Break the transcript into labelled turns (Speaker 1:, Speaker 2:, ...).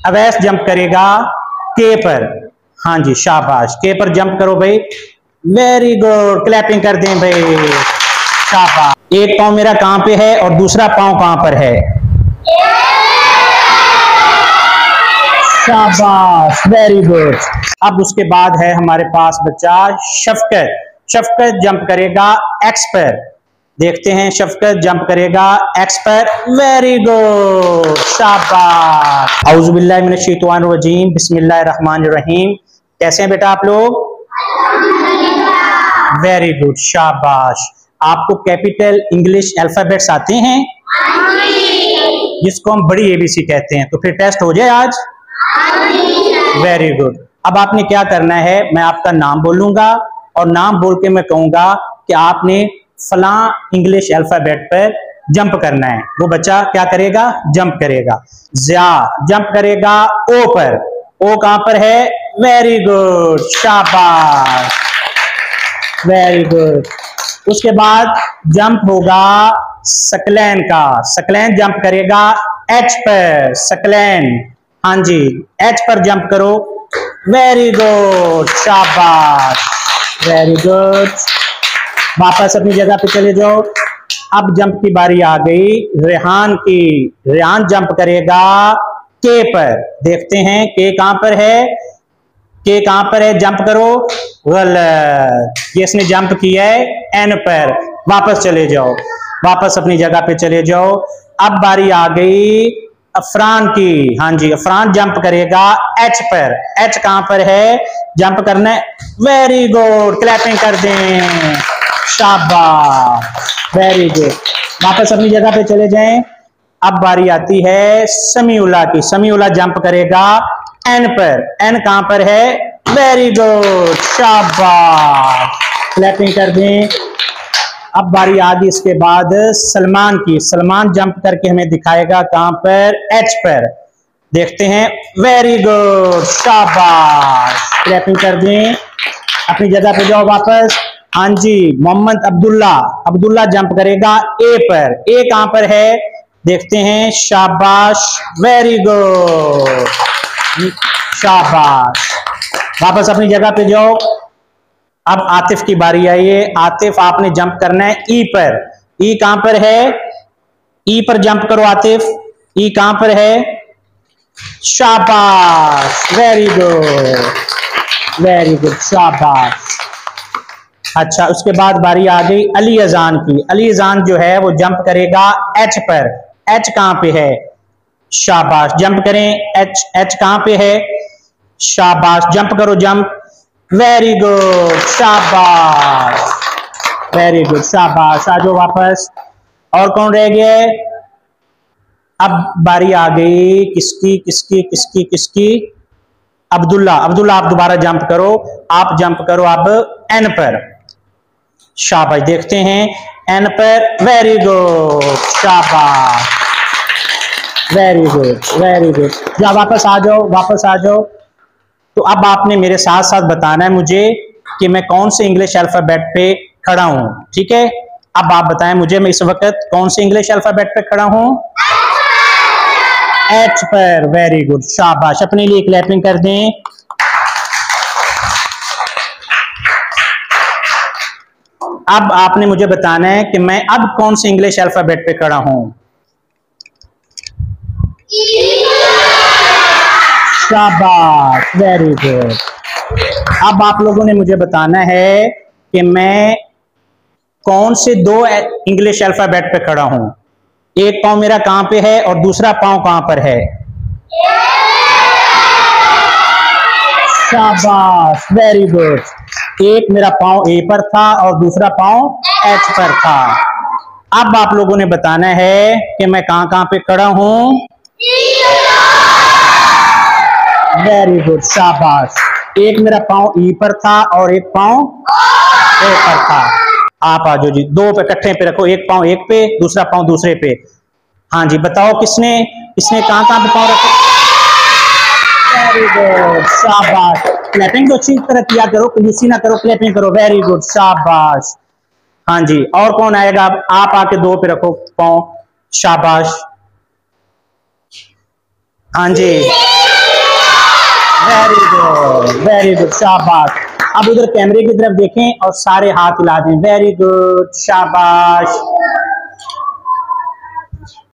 Speaker 1: Awais jump करेगा के पर। हाँ जी शाबाश, के पर जंप करो भाई, वेरी गुड, क्लैपिंग कर दें भाई, शाबाश। एक पांव मेरा कहां पे है और दूसरा पांव कहां पर है? शाबाश, वेरी गुड। अब उसके बाद है हमारे पास बच्चा शफकत। शफकत जंप करेगा एक्स पर। देखते हैं, शफकत जंप करेगा एक्स पर, वेरी गुड, शाबाश। औज़ु बिल्लाहि मिनश शैतानिर रजीम, बिस्मिल्लाहिर रहमानिर रहीम। कैसे हैं बेटा आप लोग? वेरी गुड, शाबाश। आपको कैपिटल इंग्लिश अल्फाबेट्स आते हैं, जिसको हम बड़ी एबीसी कहते हैं? तो फिर टेस्ट हो जाए आज। Very good. अब आपने क्या करना है, मैं आपका नाम बोलूंगा और नाम बोल के मैं कहूंगा कि आपने फलां इंग्लिश अल्फाबेट पर जंप करना है। वो बच्चा क्या करेगा? जंप करेगा। ज़िया जंप करेगा ओ पर। ओ कहां पर है? वेरी गुड, शाबाश, वेरी गुड। उसके बाद जंप होगा सकलैन का। सकलैन जंप करेगा एच पर, सकलैन। हाँ जी, एच पर जंप करो, वेरी गुड, शाबाश, वेरी गुड। वापस अपनी जगह पे चले जाओ। अब जंप की बारी आ गई रेहान की। रेहान जंप करेगा के पर। देखते हैं के कहां पर है? के कहां पर है? जंप करो, गलत, ये इसने जंप किया है एन पर। वापस चले जाओ, वापस अपनी जगह पे चले जाओ। अब बारी आ गई अफरान की। हाँ जी, अफरान जंप करेगा एच पर। एच कहां पर है? जंप करना है, वेरी गुड, क्लैपिंग कर दें, शाबाश, वेरी गुड। वापस अपनी जगह पे चले जाएं। अब बारी आती है समीउल्लाह की। समीउल्लाह जंप करेगा एन पर। एन कहां पर है? वेरी गुड, शाबाश, क्लैपिंग कर दें। अब बारी आ गई इसके बाद सलमान की। सलमान जंप करके हमें दिखाएगा कहां पर? एच पर। देखते हैं, वेरी गुड, शाबाश, क्लैपिंग कर दें। अपनी जगह पे जाओ वापस। हाँ जी, मोहम्मद अब्दुल्ला। अब्दुल्ला जंप करेगा ए पर। ए कहां पर है? देखते हैं, शाबाश, वेरी गुड, शाबाश। वापस अपनी जगह पे जाओ। अब आतिफ की बारी आई है। आतिफ आपने जंप करना है ई पर। ई कहां पर है? ई पर जंप करो आतिफ। ई कहां पर है? शाबाश, वेरी गुड, वेरी गुड, शाबाश। अच्छा, उसके बाद बारी आ गई अली अजान की। अली अजान जो है वो जंप करेगा एच पर। एच कहां पे है? शाबाश, जंप करें, एच। एच कहां पे है? शाबाश, जंप करो, जंप, वेरी गुड, शाबाश, वेरी गुड, शाबाश। आ जाओ वापस। और कौन रह गया? अब बारी आ गई किसकी किसकी किसकी किसकी? अब्दुल्ला। अब्दुल्ला आप दोबारा जंप करो। आप जंप करो अब एन पर। शाबाश, देखते हैं, एन पर, वेरी गुड, शाबाश, वेरी गुड, वेरी गुड। जा वापस आ जाओ, वापस आ जाओ। तो अब आपने मेरे साथ साथ बताना है मुझे कि मैं कौन से इंग्लिश अल्फाबेट पे खड़ा हूं, ठीक है? अब आप बताएं मुझे, मैं इस वक्त कौन से इंग्लिश अल्फाबेट पे खड़ा हूं? एच पर, वेरी गुड, शाबाश। अपने लिए क्लैपिंग कर दें। अब आपने मुझे बताना है कि मैं अब कौन से इंग्लिश अल्फाबेट पे खड़ा हूं। शाबाश, वेरी गुड। अब आप लोगों ने मुझे बताना है कि मैं कौन से दो इंग्लिश अल्फाबेट पे खड़ा हूं। एक पांव मेरा कहां पे है और दूसरा पांव कहां पर है? शाबाश, वेरी गुड। एक मेरा पांव ए पर था और दूसरा पांव एच पर था। अब आप लोगों ने बताना है कि मैं कहां कहां पे खड़ा हूं। वेरी गुड, शाबाश। एक मेरा पांव ई पर था और एक पांव ए पर था। आप आ जाओ जी, दो पे इकट्ठे पे रखो, एक पांव एक पे, दूसरा पांव दूसरे पे। हाँ जी, बताओ किसने किसने कहां कहां पे पांव रखे? वेरी गुड, शाबाश। क्लैपिंग तो अच्छी तरह किया करो, कंजूसी ना करो, क्लैपिंग करो, वेरी गुड, शाबाश। हाँ जी, और कौन आएगा? आप आके दो पे रखो पांव, शाबाश। हाँ जी, वेरी गुड, वेरी गुड, शाबाश। अब उधर कैमरे की तरफ देखें और सारे हाथ हिला दें। वेरी गुड, शाबाश।